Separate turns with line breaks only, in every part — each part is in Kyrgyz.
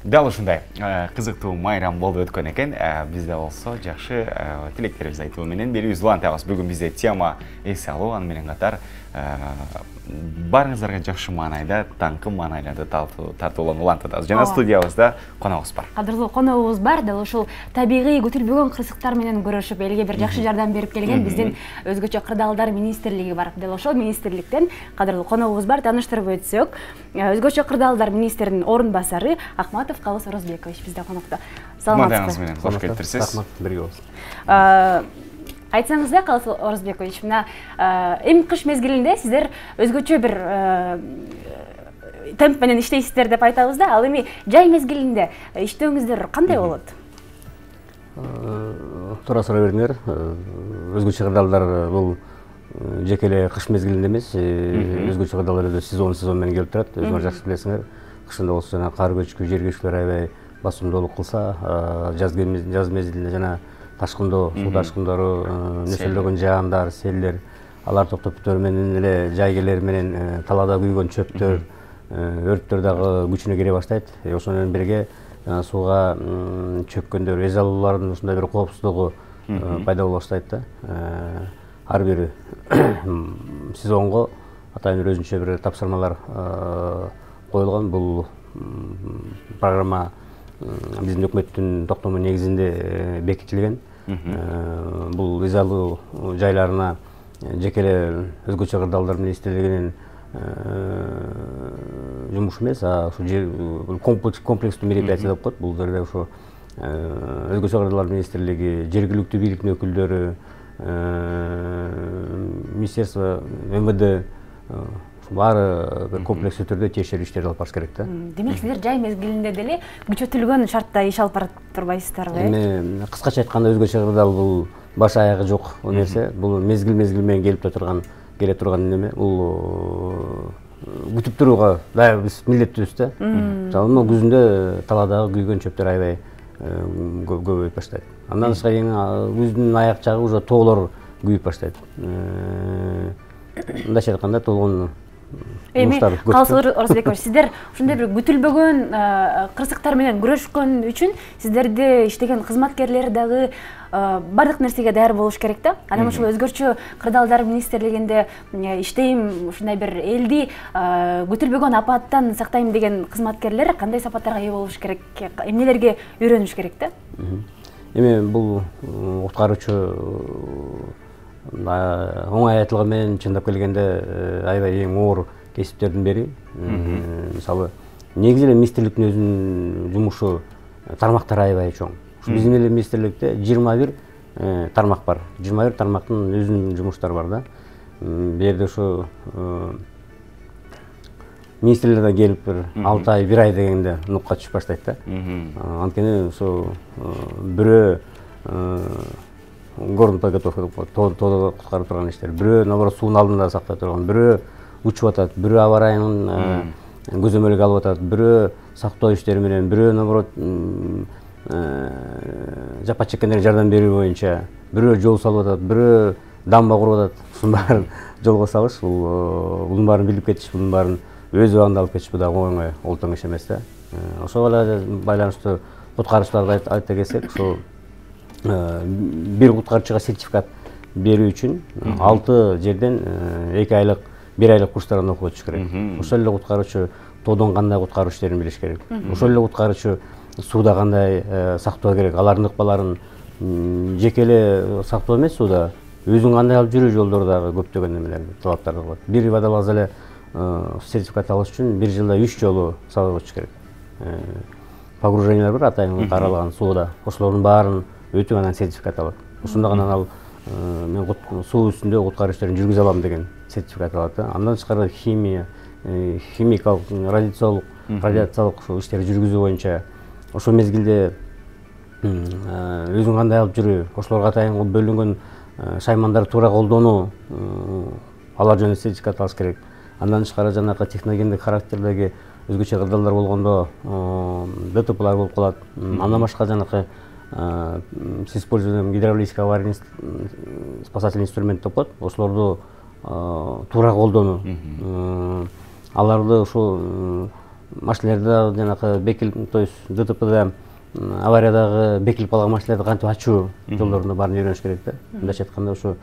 Дал ушундай кызыктуу майрам болуп өткөн экен. Бизде болсо жакшы тилектерибизди айтуу менен берүүбүз улантабыз. Бүгүн бизде тема эс алуу, аны менен катар барыңыздарга жакшы маанайда, таңкы маанайларды тартуулоону улантабыз. Жана студиябызда коногубуз бар.
Кадырлуу коногубуз бар. Дал ушул табигый күтүлбөгөн кырсыктар менен көрүшүп, элге бир жакшы жардам берип келген биздин өзгөчө кырдаалдар министрлиги бар. Дал ошол министрликтен кадырлуу коногубуз бар. Тааныштырып өтсөк, өзгөчө кырдаалдар министринин орун басары Акматов Калыс Орозбекович bizde konukta.
Саламатсызбы? Хош келипсиз.
Рахмат, бирге болсун.
Айтсаңыз да, Калыс Орозбекович, мына эми кыш мезгилинде сиздер өзгөчө бир темп менен иштейсиздер деп айтабыз да, ал эми жай мезгилинде иштөөңүздөр кандай болот?
Туура суроо бердиңер. Өзгөчө кырдаалдар бул жеке эле кыш мезгилинде эмес, өзгөчө кырдаалдар сезон менен келип турат. Өзүңөр жакшы билесиңер. Кышында болсо жана кар көчкү, жер көчкүлөр аябай басымдуулук кылса, жаз мезгилинде жана ташкындоо, суу ташкындары, нөсөлдөгөн жаандар, селдер, алар токтоп бүтөр менен эле жайгелер менен талаада күйгөн чөптөр, өрттөр дагы күчүнө кире баштайт. Ошону менен бирге сууга чөккөндөр, эс алуулардын ушундай бир коопсуздугу пайда боло баштайт да. Ар бир сезонго атайын өзүнчө бир тапшырмалар коюлган. Бул программа биздин өкмөттүн токтому негизинде бекитилген. Бул эс алуу жайларына жеке эле өзгөчө кырдаалдар менен иштелгенин жумуш эмес, ушу комплекстүү мероприятие деп коет. Бул жерде ушу өзгөчө кырдаалдар министрлиги, жергиликтүү бийликтин өкүлдөрү, министерство, МВД баары бир комплекстүү түрдө тиешелүү иштерди алып барыш керек да.
Демек сиздер жай мезгилинде деле күчөтүлгөн шартта иш алып барып турбайсыздарбы?
Эми кыскача айтканда өзгөчө кырдаал бул баш аягы жок нерсе. Бул мезгил менен келе турган неме. Бул күтүп турууга дайыр биз милдеттүүбүз да. Жалпы күзүндө талаадагы күйгөн чөптөр аябай көбөйүп баштайт. Андан тышкары күздүн аяк жагы уже тоолор күйүп баштайт. Мындайча айтканда толгон
эми Калыс Орозбекович, сиздер ушундай бир күтүлбөгөн кырсыктар менен күрөшкөн үчүн сиздерди иштеген кызматкерлер дагы бардык нерсеге даяр болуш керек да. Анан ушул өзгөчө кырдаалдар министрлигинде иштейм, ушундай бир элди күтүлбөгөн апаттан сактайм деген кызматкерлер кандай сапаттарга ээ болуш керек, эмнелерге үйрөнүш керек да?
Эми бул куткаруучу оңай айтылган менен чындап келгенде аябай эң оор кесиптердин бири. Мисалы, негизи эле министрликтин өзүнүн жумушу тармактары аябай чоң. Биздин эле министрликте 21 тармак бар. 21 тармактын өзүнүн жумуштары бар да. Бул жерде ушу министрлерден келип бир 6 ай, 1 ай дегенде нукка түшүп баштайт да. Анткени ушу бирөө горный подготовка деп коет, тоодо куткарып турган иштер. Бирөө наоборот суунун алдында сактай турган, бирөө учуп атат, бирөө аба ырайынын көзөмөлгө алып атат, бирөө сактоо иштери менен, бирөө наоборот жапа чеккендерге жардам берүү боюнча, бирөө жол салып атат, бирөө дамба куруп атат. Ушунун баарын жолго салыш, bunun баарын билип кетиш, bunun баарын өз убагында алып кетиш дагы оңой олтоң иш эмес да. Ошого байланыштуу куткаруучуларга айта келсек, ошо бир куткаруучуга сертификат берүү үчүн 6 жерден 2 айлык, 1 айлык курстардан окуп өтүш керек. Ошол эле куткаруучу тоодон кандай куткаруу иштерин билиш керек. Ошол эле куткаруучу сууда кандай сактоо керек, алардын ыкпаларын жеке эле сактоо эмес, сууда өзүң кандай алып жүрүү жолдору дагы көптөгөн немелер, талаптар бар. Бир водолаз эле сертификат алыш үчүн 1 жылда 3 жолу салып өтүш керек. Погружениялар бар, атайын каралган сууда. Ошолордун баарын өтүп анан сертификат алат. Ошондо гана ал мен суу үстүндө куткаруу иштерин жүргүзө алам деген сертификат алат. Андан тышкары химия, химикалык, радиациялык иштерди жүргүзүү боюнча ошол мезгилде өзүң кандай алып жүрүү, ошолорго атайын бөлүнгөн шаймандарды туура колдонуу, алар жөнүндө сертификат алыш керек. Андан тышкары жанагы техногендик характердеги өзгөчө кырдаалдар болгондо ДТПлар болуп калат. Андан башка жанагы с использованием гидравлического аварийный спасательный инструмент деп коет. Ошолорду туура колдонуу, аларды ушул машиналерди жанакы бекилип, то есть ДТПда авариядагы бекилип калган машиналерди кантип ачуу жолдорунда баарын үйрөнүш керек да. Мындайча айтканда ушу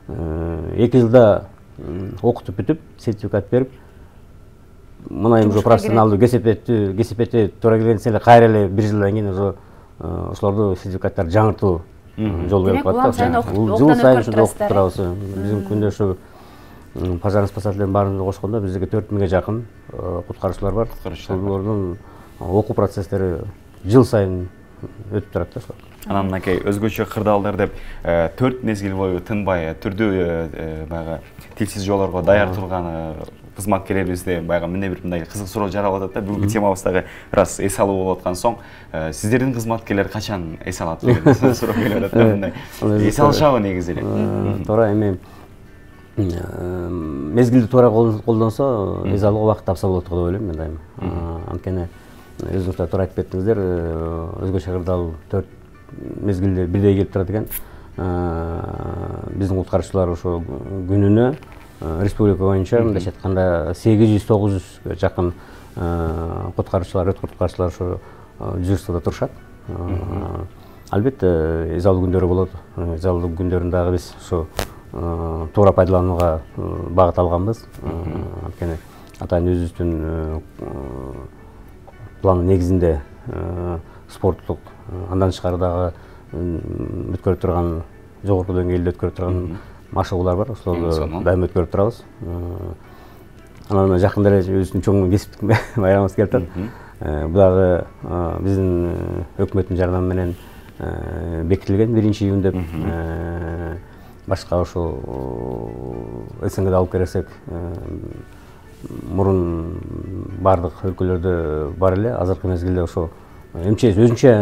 2 жылда окутуп бүтүп, сертификат берип, мына эми профессионалдуу кесепетти туура келген эле кайра эле 1 жылдан кийин уже ошолорду сертификаттарды жаңыртуу жол берип коет да. Жыл сайын ушундай окуп турабыз. Биздин күндө ушу пожарно-спасательдердин баарын кошкондо бизде 4000ге жакын куткаруучулар бар. Ошолордун окуу процесстери жыл сайын өтүп турат да.
Анан мынакей өзгөчө кырдаалдар деп 4 мезгил бою тынбай түрдүү баягы тилсиз жолорго даяр турган кызматкерлерибизде баягы мындай бир мындай кызык суроо жаралып атат да. Бүгүнкү темабыздагы раз эс алуу болуп аткан соң, сиздердин кызматкерлер качан эс алат деген суроо келип атат да. Мындай эс алышабы негизи эле?
Туура эми мезгилди туура колдонсо эс алууга убакыт тапса болот деп ойлойм мен дайым. Анткени өзүңүз да туура айтып кеттиңиздер, өзгөчө кырдаал 4 мезгилде бирдей келип турат экен. Биздин куткаруучулар ошо күнүнө республика боюнча мындайча айтканда 800-900 жакын куткаруучулар, өт куткаруучулар ошо дежурствода турушат. Албетте эс алуу күндөрү болот. Эс алуу күндөрүн дагы биз ошо туура пайдаланууга багыт алганбыз. Анткени атайын өзүбүздүн план негизинде спорттук, андан тышкары дагы өткөрүп турган жогорку деңгээлде өткөрүп турган машыгуулар бар. Ошолорду дайым өткөрүп турабыз. Анан жакында эле өзүбүздүн чоң кесиптик байрамыбыз келип атат. Бул дагы биздин өкмөттүн жардамы менен бекитилген 1-июнь деп. Башка ошо СНГде алып келсек, мурун бардык өлкөлөрдө бар эле, азыркы мезгилде ошо МЧС өзүнчө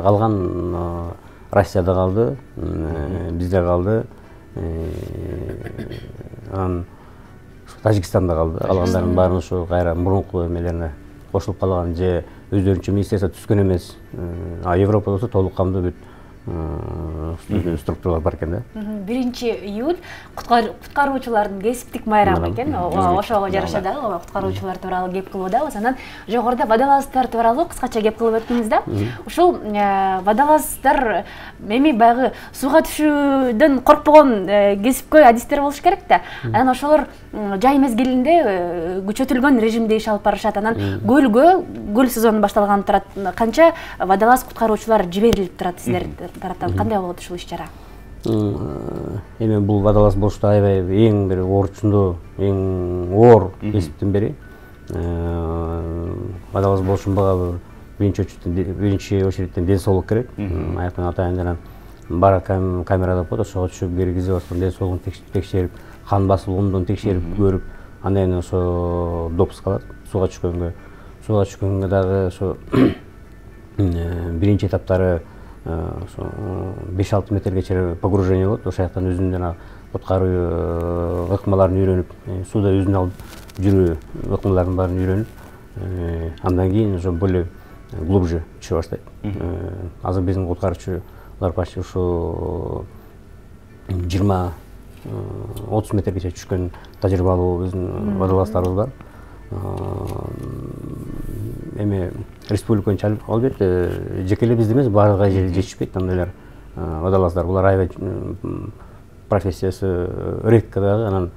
калган, Россияда калды, бизде калды, анан Тажикстанда калды. Калгандардын баарын ошо кайра мурунку эмелерине кошулуп калган же өздөрүнчө министерство түзгөн эмес. Европада болсо толук камдуу бүт структуралар бар экен да.
1-июль куткаруучулардын кесиптик майрамы экен. Ошого жараша дагы куткаруучулар тууралуу кеп кылып атабыз. Анан жогоруда водолаздар тууралуу кыскача кеп кылып өттүңүз да. Ушул водолаздар эми баягы сууга түшүүдөн коркпогон кесипкөй адистер болуш керек да. Анан ошолор жай мезгилинде күчөтүлгөн режимде иш алып барышат. Анан көл сезону башталган турат. Канча водолаз куткаруучулар жиберилип турат сиздер тараптан? Кандай болот ушул иш-чара?
Эми бул водолаз болушту аябай эң бир орчундуу, эң оор кесиптин бири. Водолаз болушунга биринчи очередден ден соолук керек. Аяктан атайын жана бар камерада болот, ошого түшүп киргизип аткан ден соолугун текшерип, кан басылуун текшерип көрүп, андан кийин ошо допуск алат сууга түшкөнгө дагы ошо биринчи этаптары 5-6 метрге чейин погружение болот. Ошол жактан өзүнүн жана куткаруу ыкмаларын үйрөнүп, сууда өзүн алып жүрүү ыкмаларын баарын үйрөнүп, андан кийин ошо более глубже түшө баштайт. Азыр биздин куткаруучулар почти ушу 20-30 метрге чейин түшкөн тажрыйбалуу биздин водолаздарыбыз бар. Эми республика боюнча албетте жеке эле бизде эмес, баардык жерде жетишпейт андайлар водолаздар. Булар аябай профессиясы редко дагы. Анан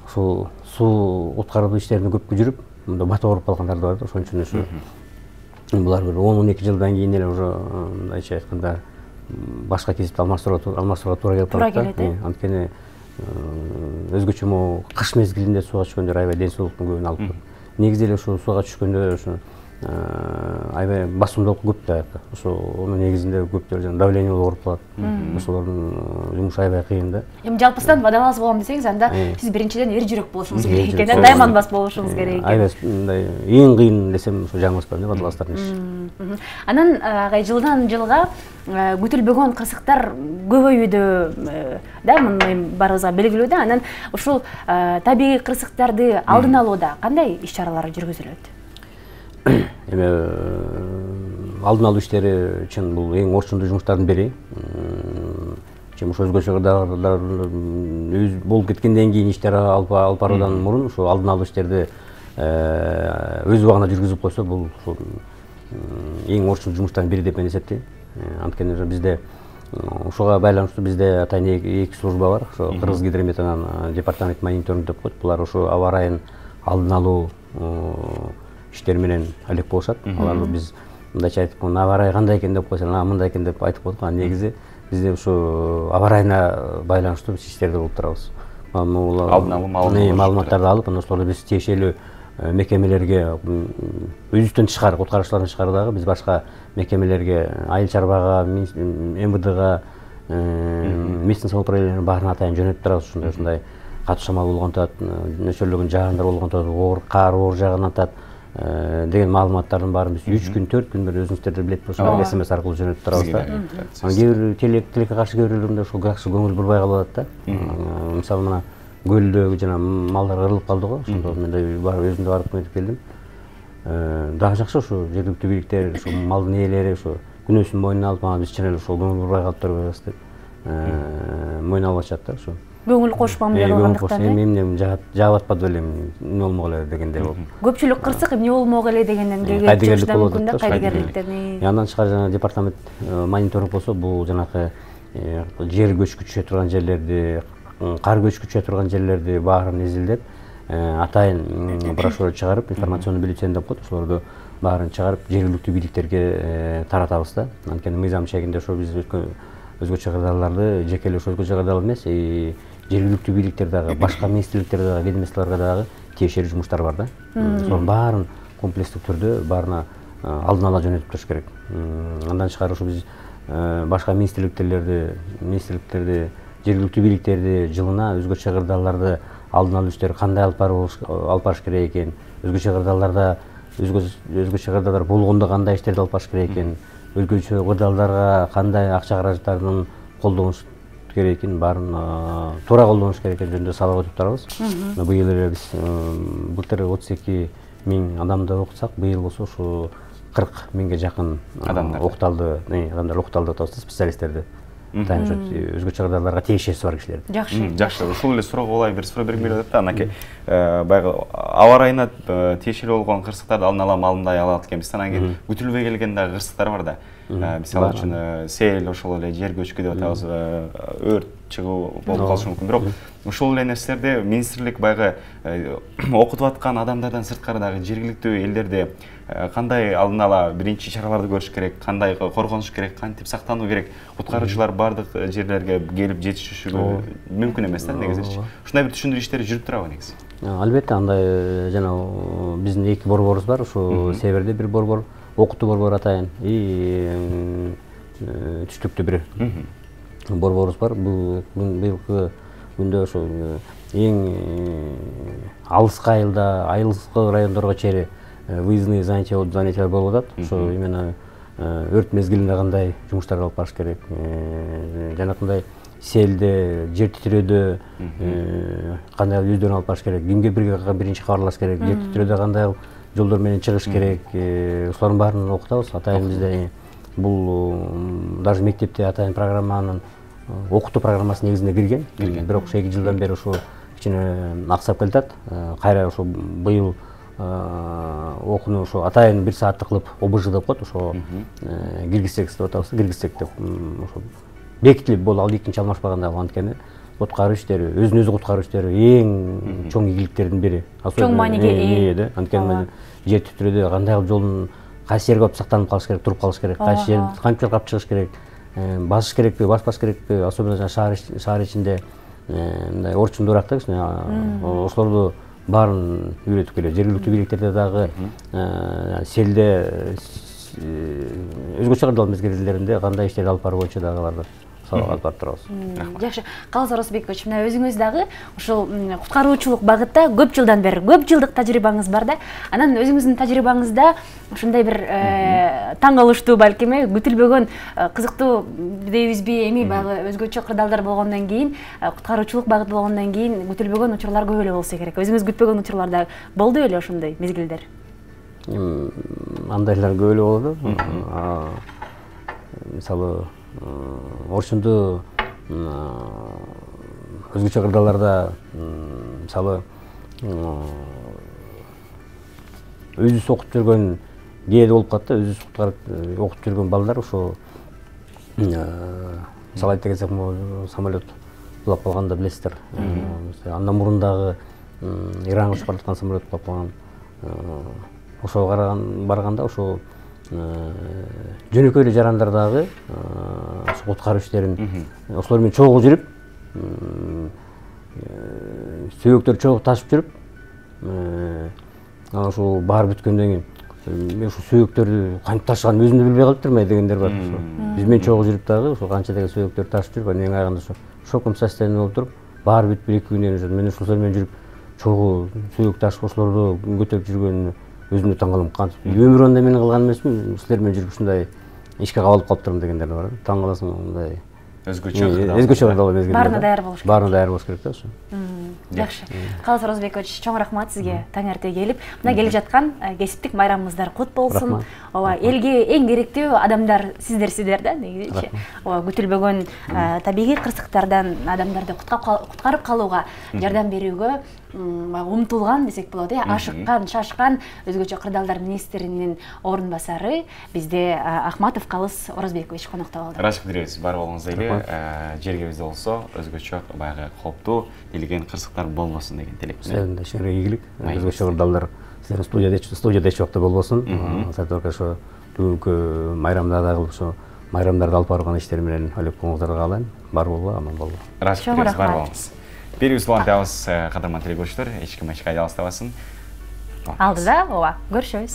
ушул суу куткаруу иштерине көп жүрүп, мында бата ооруп калгандар да бар да. Ошон үчүн ушу булар бир 10-12 жылдан кийин эле уже мындайча айтканда башка кесипти алмаштырууга туура келип калат да. Анткени өзгөчө могу кыш мезгилинде сууга түшкөндө аябай ден соолуктун көбүн алып коет. Негизи эле ушул сууга түшкөндө ушу аябай басымдуулук көп да. Ошонун негизинде көптөр жана давление ооруп калат. Ошолордун жумушу аябай кыйын да.
Эми жалпысынан водолаз болом десеңиз, анда сиз биринчиден эр жүрөк болушуңуз керек экен, дайманбас болушуңуз керек экен.
Аябай мындай эң кыйын десем ошо жаңылышпайм да, водолаздардын иши.
Анан агай жылдан жылга күтүлбөгөн кырсыктар көбөйүүдө да, мына баарыбызга белгилүү да. Анан ушул табигый кырсыктарды алдын алууда кандай иш-чаралар жүргүзүлөт?
Эми алдын алуу иштери чын бул эң орчундуу жумуштардын бири. ошо өзгөчө кырдаалдар өз болуп кеткенден кийин иштер алып баруудан мурун ошо алдын алуу иштерди өз убагында жүргүзүп койсо бул эң орчун жумуштардын бири деп мен эсептейм. Анткени бизде ушуга байланыштуу бизде атайын эки служба бар. Ошо Кыргыз гидрометинин департамент мониторинг деп коет. Булар ошо аба ырайын алдын алуу иштери менен алек болушат. Аларды биз мындайча айтып, аба ырайы кандай экен деп койсо, мындай экен деп айтып койдук. Негизи бизде ушу аба ырайына байланыштуу иштерди кылып турабыз.
Алдын алуу
маалыматтарды алып, андан соң биз тиешелүү мекемелерге өзүбүздөн тышкары куткаруучулардан тышкары дагы биз башка мекемелерге, айыл чарбага, МВДга, местный самоуправлениянын баарына атайын жөнөтүп турабыз. Ушундай катуу шамал болгонтат, нөчөрлөгөн жаандар болгонтат, кар оор жагынатат деген маалыматтардын баарын биз 3 күн, 4 күн бир өзүңүздөр билет болсоңуздар СМС аркылуу жөнөтүп турабыз да. Кээ бир тилекке каршы кээ бирлеринде ушул жакшы көңүл бурбай калып атат да. Мисалы мына көлдө жана малдар кырылып калды го, ошондо мен өзүм барып көтүп келдим. Дагы жакшы ушу жергиликтүү бийликтер, ушу малдын ээлери ушу күнөөсүн мойнуна алып, биз чын эле ушул көңүл бурбай калып турбайбыз деп мойнуна алып атышат да ушу.
Көңүл кошпам деп алгандыктан.
Эмне жаап атпады белем, эмне болмок эле дегендей болуп.
Көпчүлүк кырсык эмне болмок эле дегенден кайдыгерлик болот да, кайдыгерликтен.
Андан тышкары жана департамент мониторинг болсо, бул жанакы жер көчкүчө турган жерлерди, кар көчкүчө турган жерлерди баарын изилдеп, атайын брошюра чыгарып, информационный бюллетень деп коет, ошолорду баарын чыгарып жергиликтүү бийликтерге таратабыз да. Анткени мыйзам чегинде ошо биз өзгөчө кырдаалдарды жекелеп өзгөчө кырдаал эмес, жергиликтүү бийликтер дагы, башка министрликтер дагы, ведомстволорго дагы тиешелүү жумуштар бар да. Сонун баарын комплекстик түрдө баарына алдын ала жөнөтүп туруш керек. Андан тышкары ушу биз башка министрликтерди, жергиликтүү бийликтерди жылына өзгөчө кырдаалдарды алдын алуу иштери кандай алып барыш керек экен, өзгөчө кырдаалдарда өзгөчө кырдаалдар болгондо кандай иштерди алып барыш керек экен, өзгөчө кырдаалдарга кандай акча каражаттарын колдонуш керек экенин баарын туура колдонуш керек экени жөнүндө сабак өтүп турабыз. Быйыл эле биз былтыр 32 миң адамды окутсак, быйыл болсо ушу 40 миңге жакын адамдар окуталды деп атабыз, специалисттерди. Өзгөчө кырдаалдарга тиешеси бар кишилерди.
Жакшы, ушул эле суроого улай бир суроо бергим келип атат да. Анакей баягы аба ырайына тиешелүү болгон кырсыктарды алдын ала маалымдай алат экенбиз. Анан кийин күтүлбөй келген дагы кырсыктар бар да. Мисалы үчүн сел, ошол эле жер көчкү деп атабыз, өрт чыгуу болуп калышы мүмкүн. Бирок ушул эле нерселерди министрлик баягы окутуп аткан адамдардан сырткары дагы жергиликтүү элдерди кандай алдын ала биринчи чараларды көрүш керек, кандай коргонуш керек, кантип сактануу керек, куткаруучулар бардык жерлерге келип жетишиши мүмкүн эмес да негизичи. Ушундай бир түшүндүрүү иштери жүрүп турабы негизи?
Албетте, андай жана биздин эки борборубуз бар, ушу северде бир борбор, окутуу борбору атайын, түштүктө бир борборубуз бар. Быйылкы күндө ошо эң алыскы айылдык райондорго чейин выездные занятиялар болуп атат. Ошо именно өрт мезгилинде кандай жумуштарды алып барыш керек, жанакындай селде, жер титирөөдө кандай өздөрүн алып барыш керек, кимге биринчи кабарлаш керек, жер титирөөдө кандай жолдор менен чыгыш керек, ошолордун баарын окутабыз. Атайын бизде бул даже мектепте атайын программанын окутуу программасы негизинде кирген. Бирок ошо 2 жылдан бери ошо кичине аксап келатат. Кайра ошо быйыл окууну ошо атайын 1 сааттык кылып ОБЖ деп коет, ошо киргизсек деп атабыз, киргизсек деп ошо бекитилип болду, ал экинчи алмашпаганда. Анткени куткаруу иштери, өзүн өзү куткаруу иштери эң чоң ийгиликтердин бири.
Чоң мааниге ээ.
Анткени жер титирөөдө кандай кылып жолдун кайсы жерге барып сактанып калыш керек, туруп калыш керек, кайсы жерди кантип алып чыгыш керек, басыш керекпи, баспаш керекпи, особенно шаар ичинде мындай орчундуураак да кичине, ошолорду баарын үйрөтүп келет. Жергиликтүү бийликтерде дагы селде өзгөчө кырдаал мезгилдеринде кандай иштерди алып баруу боюнча дагы аларды сабак алып барып турабыз.
Жакшы, Калыс Орозбекович, мына өзүңүз дагы ушул куткаруучулук багытта көп жылдан бери, көп жылдык тажрыйбаңыз бар да. Анан өзүңүздүн тажрыйбаңызда ушундай бир таң калыштуу, балким күтүлбөгөн кызыктуу дейбизби, эми баягы өзгөчө кырдаалдар болгондон кийин, куткаруучулук багыты болгондон кийин күтүлбөгөн учурлар көп эле болсо керек. Өзүңүз күтпөгөн учурлар да болду беле ошондой мезгилдер?
Андайлар көп эле болду. Мисалы орчунду өзгөчө кырдааларда мисалы өзүбүз окуп жүргөн кээде болуп калат да, өзүбүз окуп жүргөн балдар ошо мисалы айта кетсек, самолет кулап калганда билесиздер, андан мурун дагы Иранга учуп бараткан самолет кулап калган. Ошого барганда ошо жөнөкөй эле жарандардагы куткаруу иштерин ошолор менен чогуу жүрүп, сөөктөр чогуу ташып жүрүп, анан ошол баары бүткөндөн кийин мен ушул сөөктөрдү кантип ташыганын өзүм да билбей калыптырмын дегендер бар. Биз менен чогуу жүрүп дагы ошо канча деген сөөктөрдү ташып жүрүп, анан эң аягында ошо шоком состояние болуп туруп, баары бүтүп 2 күндөн кийин мен ошолор менен жүрүп чогуу сөөк ташып ошолорду көтөрүп жүргөнүнө өзүм да таң калам. Кантип өмүр анда мен кылган эмесмин, силер менен жүрүп ушундай ишке кабылып калыптырмын дегендер бар. Таң каласың, мындай өзгөчө кырдаал мезгилде.
Баарына даяр болуш керек.
Баарына даяр болуш керек да ошо.
Жакшы. Калыс Оразбекович, чоң рахмат сизге таң эрте келип, мына келип жаткан кесиптик байрамыңыздар кут болсун. Ооба, элге эң керектүү адамдар сиздер да, негизичи. Ооба, күтүлбөгөн табигый кырсыктардан адамдарды куткарып калууга жардам берүүгө умтулган десек болот, ашыккан, шашкан өзгөчө кырдаалдар министринин орун басары бизде Ахматов Калыс Оразбекович конокто болду.
Ырашып беребиз, бар болгоңуз эле жергебизде болсо өзгөчө баягы кооптуу делген кырсыктар болбосун деген тилекпиз.
Сиздердин ишиңерге ийгилик. Өзгөчө кырдаалдар сиздердин студияда эч убакта болбосун. Сатор ошо бүгүнкү майрамда дагы ошо майрамдарды алып барган иштер менен алек болуңуздарга каалайм. Бар болгула, аман болгула.
Ырашып беребиз, бар болуңуз. Берүүбүз улантабыз, кадырман телекөрүүчүлөр, эч ким эч кайда алыстабасын.
Алдыда, ооба, көрүшөбүз.